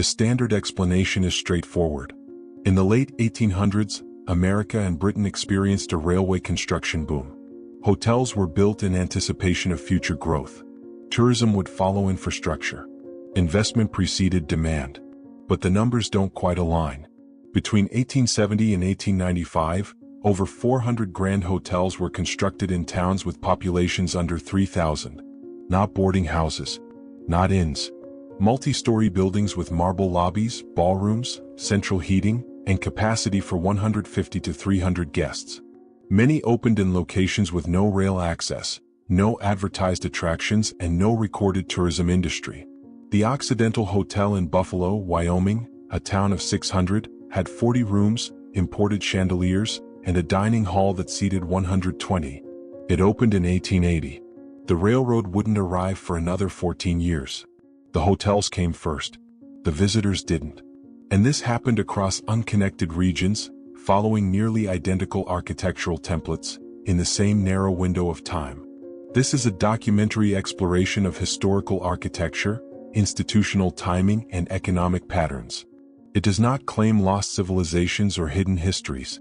The standard explanation is straightforward. In the late 1800s, America and Britain experienced a railway construction boom. Hotels were built in anticipation of future growth. Tourism would follow infrastructure. Investment preceded demand. But the numbers don't quite align. Between 1870 and 1895, over 400 grand hotels were constructed in towns with populations under 3,000. Not boarding houses. Not inns. Multi-story buildings with marble lobbies, ballrooms, central heating, and capacity for 150 to 300 guests. Many opened in locations with no rail access, no advertised attractions, and no recorded tourism industry. The Occidental Hotel in Buffalo, Wyoming, a town of 600, had 40 rooms, imported chandeliers, and a dining hall that seated 120. It opened in 1880. The railroad wouldn't arrive for another 14 years. The hotels came first. The visitors didn't. And this happened across unconnected regions, following nearly identical architectural templates, in the same narrow window of time. This is a documentary exploration of historical architecture, institutional timing, and economic patterns. It does not claim lost civilizations or hidden histories.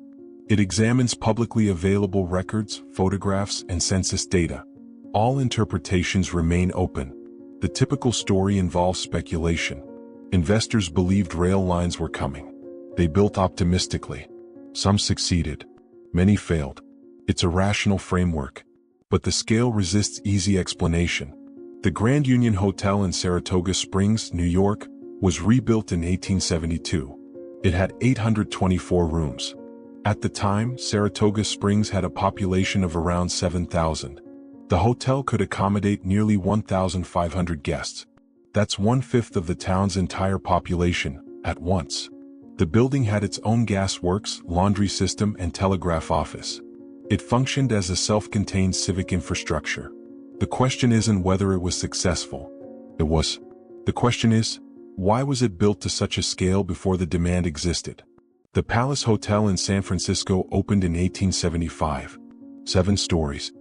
It examines publicly available records, photographs, and census data. All interpretations remain open. The typical story involves speculation. Investors believed rail lines were coming. They built optimistically. Some succeeded. Many failed. It's a rational framework. But the scale resists easy explanation. The Grand Union Hotel in Saratoga Springs, New York, was rebuilt in 1872. It had 824 rooms. At the time, Saratoga Springs had a population of around 7,000. The hotel could accommodate nearly 1,500 guests. That's 1/5 of the town's entire population, at once. The building had its own gas works, laundry system, and telegraph office. It functioned as a self-contained civic infrastructure. The question isn't whether it was successful. It was. The question is, why was it built to such a scale before the demand existed? The Palace Hotel in San Francisco opened in 1875. 7 stories.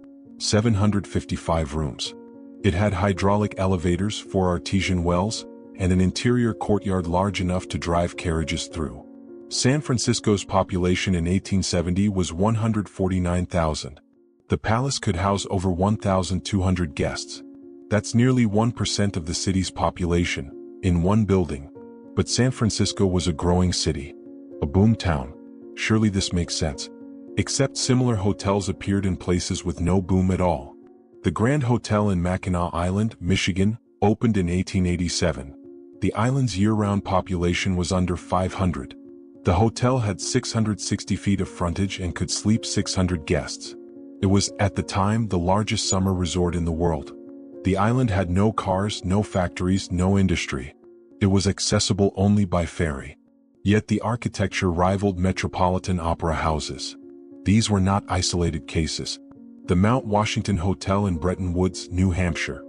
755 rooms. It had hydraulic elevators, 4 artesian wells, and an interior courtyard large enough to drive carriages through. San Francisco's population in 1870 was 149,000. The palace could house over 1,200 guests. That's nearly 1% of the city's population, in one building. But San Francisco was a growing city. A boom town. Surely this makes sense. Except similar hotels appeared in places with no boom at all. The Grand Hotel in Mackinac Island, Michigan, opened in 1887. The island's year-round population was under 500. The hotel had 660 feet of frontage and could sleep 600 guests. It was, at the time, the largest summer resort in the world. The island had no cars, no factories, no industry. It was accessible only by ferry. Yet the architecture rivaled metropolitan opera houses. These were not isolated cases. The Mount Washington Hotel in Bretton Woods, New Hampshire.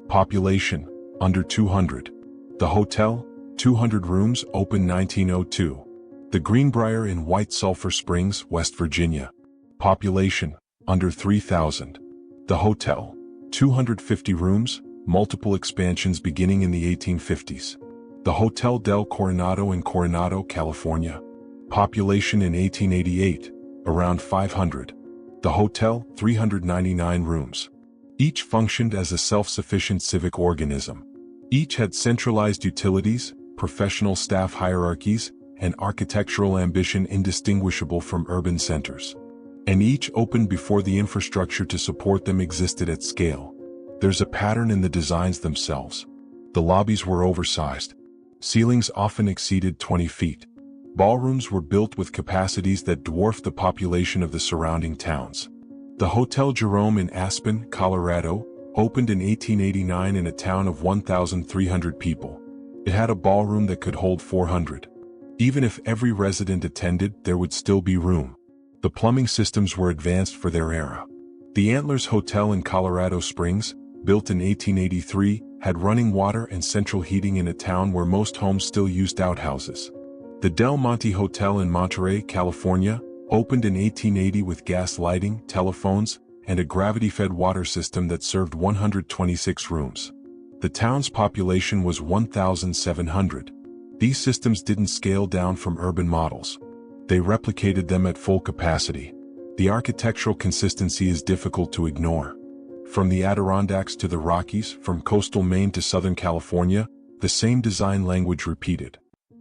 Population, under 200. The hotel, 200 rooms, opened 1902. The Greenbrier in White Sulphur Springs, West Virginia. Population, under 3,000. The hotel, 250 rooms, multiple expansions beginning in the 1850s. The Hotel del Coronado in Coronado, California. Population in 1888, around 500. The hotel, 399 rooms. Each functioned as a self-sufficient civic organism. Each had centralized utilities, professional staff hierarchies, and architectural ambition indistinguishable from urban centers. And each opened before the infrastructure to support them existed at scale. There's a pattern in the designs themselves. The lobbies were oversized. Ceilings often exceeded 20 feet. Ballrooms were built with capacities that dwarfed the population of the surrounding towns. The Hotel Jerome in Aspen, Colorado, opened in 1889 in a town of 1,300 people. It had a ballroom that could hold 400. Even if every resident attended, there would still be room. The plumbing systems were advanced for their era. The Antlers Hotel in Colorado Springs, built in 1883, had running water and central heating in a town where most homes still used outhouses. The Del Monte Hotel in Monterey, California, opened in 1880 with gas lighting, telephones, and a gravity-fed water system that served 126 rooms. The town's population was 1,700. These systems didn't scale down from urban models. They replicated them at full capacity. The architectural consistency is difficult to ignore. From the Adirondacks to the Rockies, from coastal Maine to Southern California, the same design language repeated.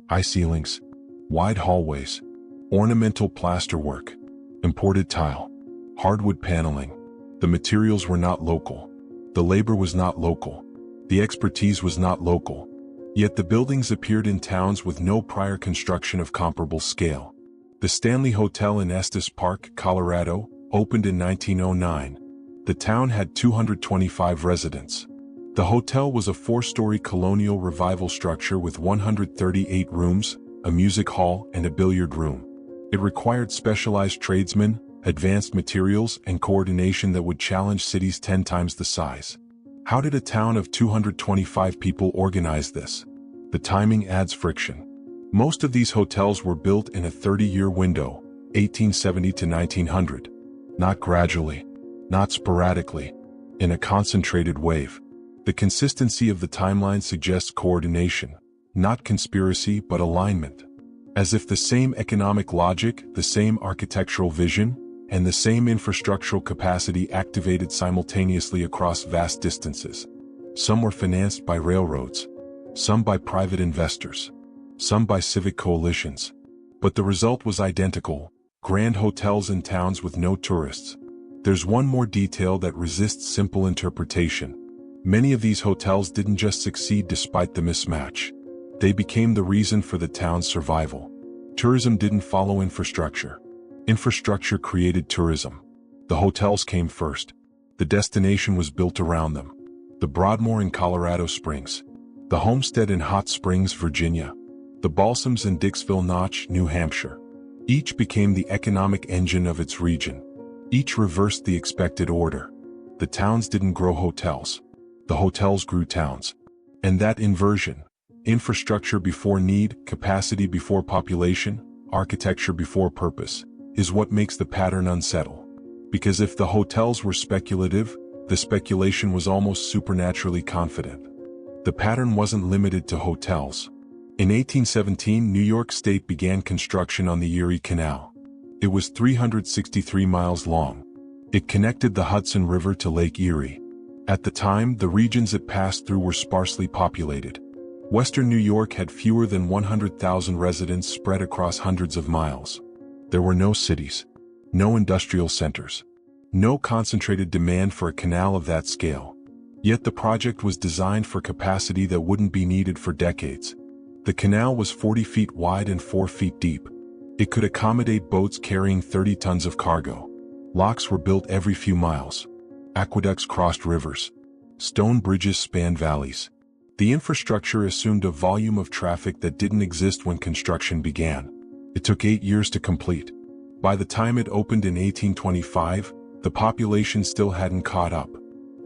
High ceilings, wide hallways, ornamental plasterwork, imported tile, hardwood paneling. The materials were not local. The labor was not local. The expertise was not local. Yet the buildings appeared in towns with no prior construction of comparable scale. The Stanley Hotel in Estes Park, Colorado, opened in 1909. The town had 225 residents. The hotel was a 4-story colonial revival structure with 138 rooms, a music hall, and a billiard room. It required specialized tradesmen, advanced materials, and coordination that would challenge cities 10 times the size. How did a town of 225 people organize this? The timing adds friction. Most of these hotels were built in a 30-year window, 1870 to 1900. Not gradually, not sporadically, in a concentrated wave. The consistency of the timeline suggests coordination, not conspiracy but alignment. As if the same economic logic, the same architectural vision, and the same infrastructural capacity activated simultaneously across vast distances. Some were financed by railroads, some by private investors, some by civic coalitions. But the result was identical: grand hotels in towns with no tourists. There's one more detail that resists simple interpretation. Many of these hotels didn't just succeed despite the mismatch. They became the reason for the town's survival. Tourism didn't follow infrastructure. Infrastructure created tourism. The hotels came first. The destination was built around them. The Broadmoor in Colorado Springs. The Homestead in Hot Springs, Virginia. The Balsams in Dixville Notch, New Hampshire. Each became the economic engine of its region. Each reversed the expected order. The towns didn't grow hotels. The hotels grew towns. And that inversion, infrastructure before need, capacity before population, architecture before purpose, is what makes the pattern unsettle. Because if the hotels were speculative, the speculation was almost supernaturally confident. The pattern wasn't limited to hotels. In 1817, New York State began construction on the Erie Canal. It was 363 miles long. It connected the Hudson River to Lake Erie. At the time, the regions it passed through were sparsely populated. Western New York had fewer than 100,000 residents spread across hundreds of miles. There were no cities, no industrial centers, no concentrated demand for a canal of that scale. Yet the project was designed for capacity that wouldn't be needed for decades. The canal was 40 feet wide and 4 feet deep. It could accommodate boats carrying 30 tons of cargo. Locks were built every few miles. Aqueducts crossed rivers. Stone bridges spanned valleys. The infrastructure assumed a volume of traffic that didn't exist when construction began. It took 8 years to complete. By the time it opened in 1825, the population still hadn't caught up.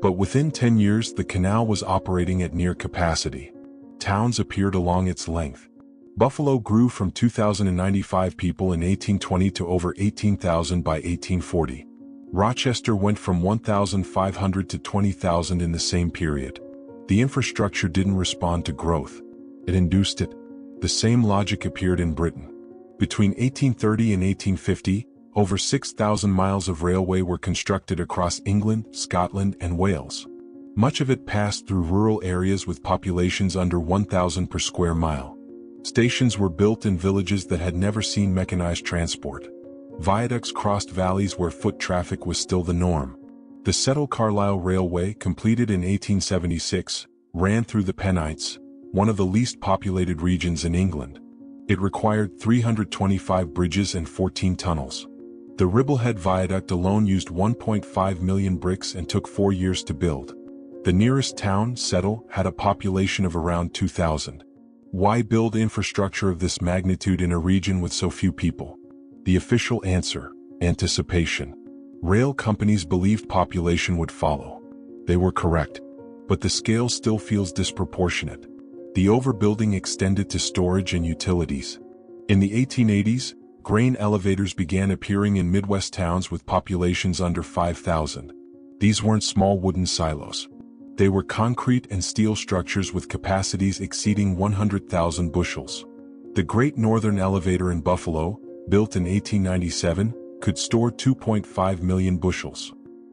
But within 10 years, the canal was operating at near capacity. Towns appeared along its length. Buffalo grew from 2,095 people in 1820 to over 18,000 by 1840. Rochester went from 1,500 to 20,000 in the same period. The infrastructure didn't respond to growth. It induced it. The same logic appeared in Britain. Between 1830 and 1850, over 6,000 miles of railway were constructed across England, Scotland, and Wales. Much of it passed through rural areas with populations under 1,000 per square mile. Stations were built in villages that had never seen mechanized transport. Viaducts crossed valleys where foot traffic was still the norm. The Settle-Carlisle Railway, completed in 1876, ran through the Pennines, one of the least populated regions in England. It required 325 bridges and 14 tunnels. The Ribblehead Viaduct alone used 1.5 million bricks and took 4 years to build. The nearest town, Settle, had a population of around 2,000. Why build infrastructure of this magnitude in a region with so few people? The official answer: anticipation. Rail companies believed population would follow. They were correct. But the scale still feels disproportionate. The overbuilding extended to storage and utilities. In the 1880s, grain elevators began appearing in Midwest towns with populations under 5,000. These weren't small wooden silos. They were concrete and steel structures with capacities exceeding 100,000 bushels. The Great Northern Elevator in Buffalo, built in 1897, could store 2.5 million bushels.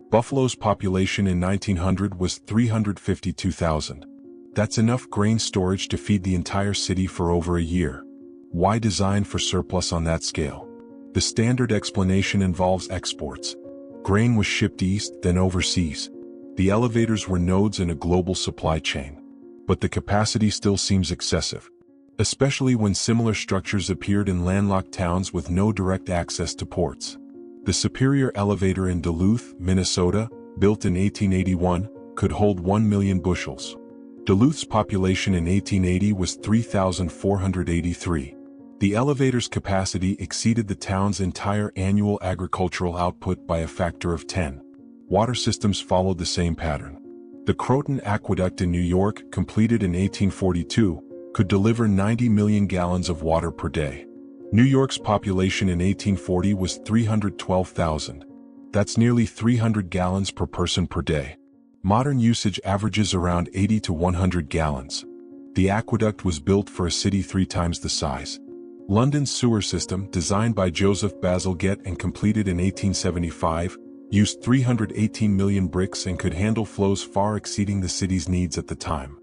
Buffalo's population in 1900 was 352,000. That's enough grain storage to feed the entire city for over a year. Why design for surplus on that scale? The standard explanation involves exports. Grain was shipped east, then overseas. The elevators were nodes in a global supply chain. But the capacity still seems excessive, especially when similar structures appeared in landlocked towns with no direct access to ports. The Superior Elevator in Duluth, Minnesota, built in 1881, could hold 1 million bushels. Duluth's population in 1880 was 3,483. The elevator's capacity exceeded the town's entire annual agricultural output by a factor of 10. Water systems followed the same pattern. The Croton Aqueduct in New York, completed in 1842, could deliver 90 million gallons of water per day. New York's population in 1840 was 312,000. That's nearly 300 gallons per person per day. Modern usage averages around 80 to 100 gallons. The aqueduct was built for a city 3 times the size. London's sewer system, designed by Joseph Bazalgette and completed in 1875, used 318 million bricks and could handle flows far exceeding the city's needs at the time.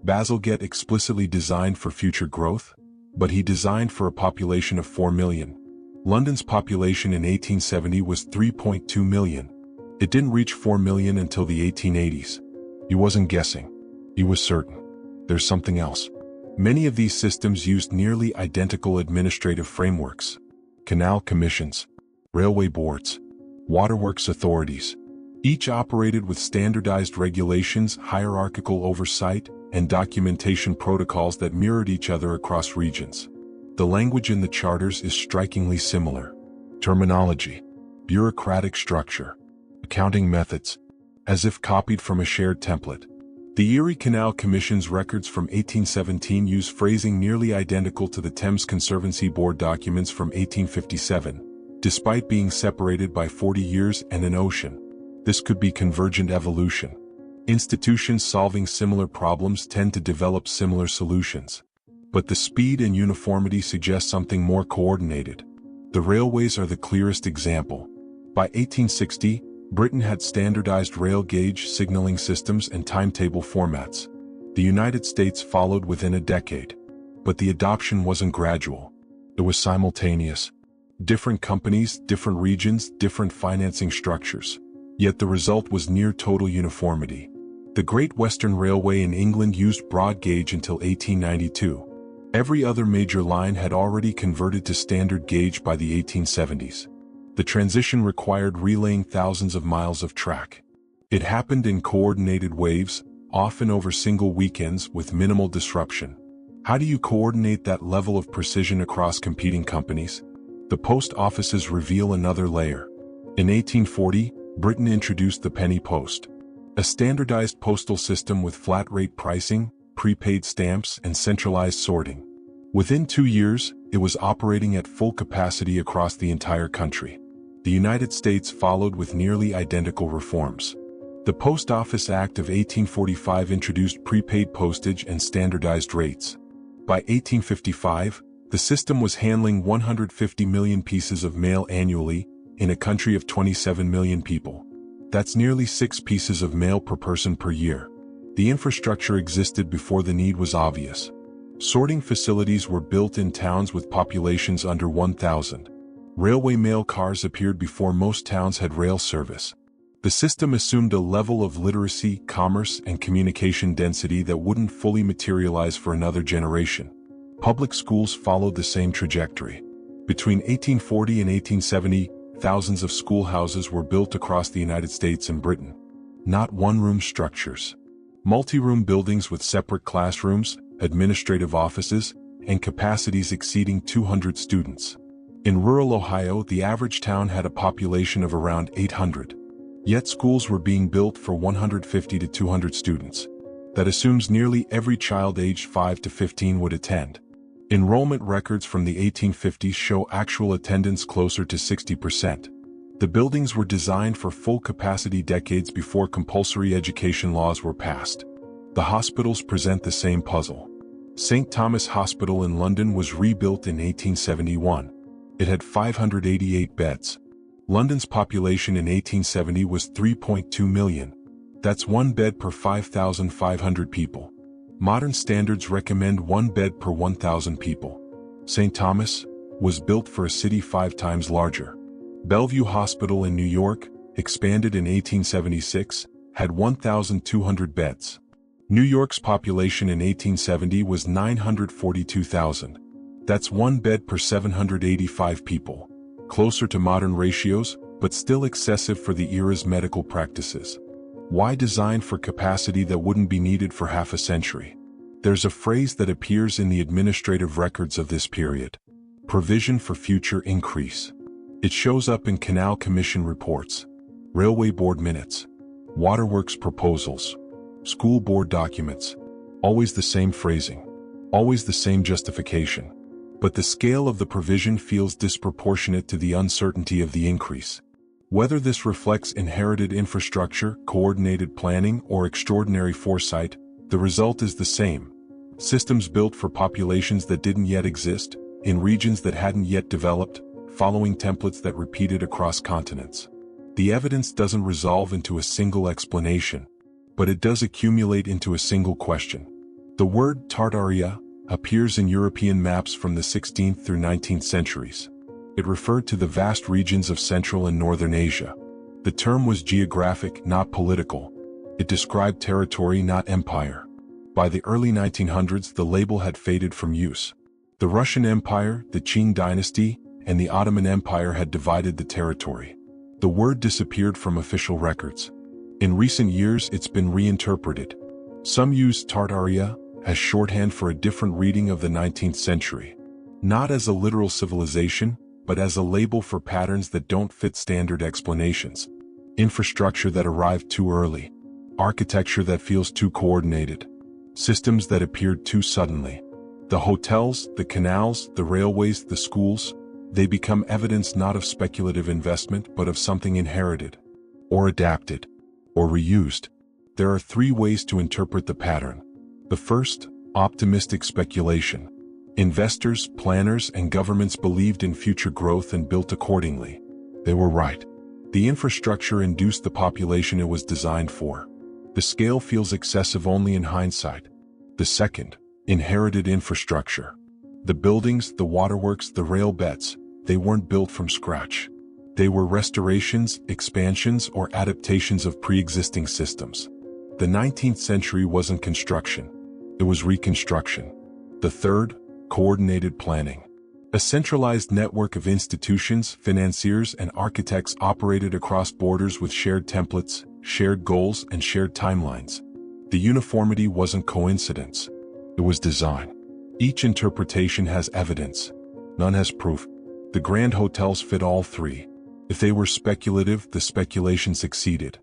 Bazalgette explicitly designed for future growth, but he designed for a population of 4 million. London's population in 1870 was 3.2 million. It didn't reach 4 million until the 1880s. He wasn't guessing. He was certain. There's something else. Many of these systems used nearly identical administrative frameworks: canal commissions, railway boards, waterworks authorities. Each operated with standardized regulations, hierarchical oversight, and documentation protocols that mirrored each other across regions. The language in the charters is strikingly similar. Terminology, bureaucratic structure, accounting methods, as if copied from a shared template. The Erie Canal Commission's records from 1817 use phrasing nearly identical to the Thames Conservancy Board documents from 1857, despite being separated by 40 years and an ocean. This could be convergent evolution. Institutions solving similar problems tend to develop similar solutions. But the speed and uniformity suggest something more coordinated. The railways are the clearest example. By 1860, Britain had standardized rail gauge signaling systems and timetable formats. The United States followed within a decade. But the adoption wasn't gradual. It was simultaneous. Different companies, different regions, different financing structures. Yet the result was near total uniformity. The Great Western Railway in England used broad gauge until 1892. Every other major line had already converted to standard gauge by the 1870s. The transition required relaying thousands of miles of track. It happened in coordinated waves, often over single weekends with minimal disruption. How do you coordinate that level of precision across competing companies? The post offices reveal another layer. In 1840, Britain introduced the penny post, a standardized postal system with flat-rate pricing, prepaid stamps, and centralized sorting. Within 2 years, it was operating at full capacity across the entire country. The United States followed with nearly identical reforms. The Post Office Act of 1845 introduced prepaid postage and standardized rates. By 1855, the system was handling 150 million pieces of mail annually in a country of 27 million people. That's nearly 6 pieces of mail per person per year. The infrastructure existed before the need was obvious. Sorting facilities were built in towns with populations under 1,000. Railway mail cars appeared before most towns had rail service. The system assumed a level of literacy, commerce, and communication density that wouldn't fully materialize for another generation. Public schools followed the same trajectory. Between 1840 and 1870, thousands of schoolhouses were built across the United States and Britain. Not one-room structures. Multi-room buildings with separate classrooms, administrative offices, and capacities exceeding 200 students. In rural Ohio, the average town had a population of around 800. Yet schools were being built for 150 to 200 students. That assumes nearly every child aged 5 to 15 would attend. Enrollment records from the 1850s show actual attendance closer to 60%. The buildings were designed for full capacity decades before compulsory education laws were passed. The hospitals present the same puzzle. St. Thomas Hospital in London was rebuilt in 1871. It had 588 beds. London's population in 1870 was 3.2 million. That's one bed per 5,500 people. Modern standards recommend one bed per 1,000 people. St. Thomas was built for a city 5 times larger. Bellevue Hospital in New York, expanded in 1876, had 1,200 beds. New York's population in 1870 was 942,000. That's one bed per 785 people. Closer to modern ratios, but still excessive for the era's medical practices. Why design for capacity that wouldn't be needed for half a century? There's a phrase that appears in the administrative records of this period. Provision for future increase. It shows up in Canal Commission reports, Railway Board minutes, waterworks proposals, school board documents. Always the same phrasing. Always the same justification. But the scale of the provision feels disproportionate to the uncertainty of the increase. Whether this reflects inherited infrastructure, coordinated planning, or extraordinary foresight, the result is the same. Systems built for populations that didn't yet exist, in regions that hadn't yet developed, following templates that repeated across continents. The evidence doesn't resolve into a single explanation, but it does accumulate into a single question. The word Tartaria appears in European maps from the 16th through 19th centuries. It referred to the vast regions of Central and Northern Asia. The term was geographic, not political. It described territory, not empire. By the early 1900s, the label had faded from use. The Russian Empire, the Qing dynasty, and the Ottoman Empire had divided the territory. The word disappeared from official records. In recent years, it's been reinterpreted. Some use Tartaria as shorthand for a different reading of the 19th century. Not as a literal civilization, but as a label for patterns that don't fit standard explanations. Infrastructure that arrived too early. Architecture that feels too coordinated. Systems that appeared too suddenly. The hotels, the canals, the railways, the schools, they become evidence not of speculative investment but of something inherited, or adapted, or reused. There are 3 ways to interpret the pattern. The first, optimistic speculation. Investors, planners, and governments believed in future growth and built accordingly. They were right. The infrastructure induced the population it was designed for. The scale feels excessive only in hindsight. The second, inherited infrastructure. The buildings, the waterworks, the rail beds, they weren't built from scratch. They were restorations, expansions, or adaptations of pre-existing systems. The 19th century wasn't construction. It was reconstruction. The third, coordinated planning. A centralized network of institutions, financiers, and architects operated across borders with shared templates, shared goals, and shared timelines. The uniformity wasn't coincidence. It was design. Each interpretation has evidence. None has proof. The grand hotels fit all 3. If they were speculative, the speculation succeeded.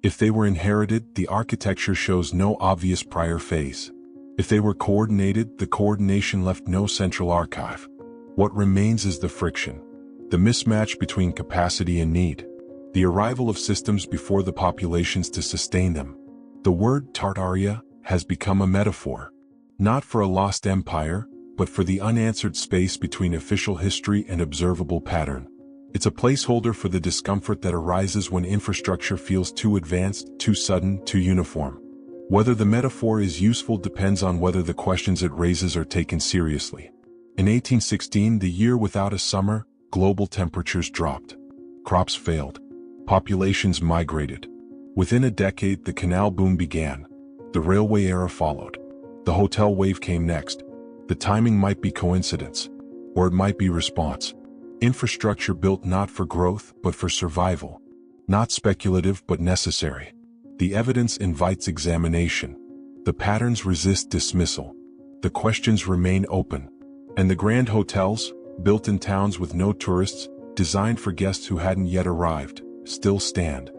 If they were inherited, the architecture shows no obvious prior phase. If they were coordinated, the coordination left no central archive. What remains is the friction, the mismatch between capacity and need, the arrival of systems before the populations to sustain them. The word Tartaria has become a metaphor, not for a lost empire, but for the unanswered space between official history and observable pattern. It's a placeholder for the discomfort that arises when infrastructure feels too advanced, too sudden, too uniform. Whether the metaphor is useful depends on whether the questions it raises are taken seriously. In 1816, the year without a summer, global temperatures dropped. Crops failed. Populations migrated. Within a decade, the canal boom began. The railway era followed. The hotel wave came next. The timing might be coincidence, or it might be response. Infrastructure built not for growth, but for survival. Not speculative, but necessary. The evidence invites examination. The patterns resist dismissal. The questions remain open. And the grand hotels, built in towns with no tourists, designed for guests who hadn't yet arrived, still stand.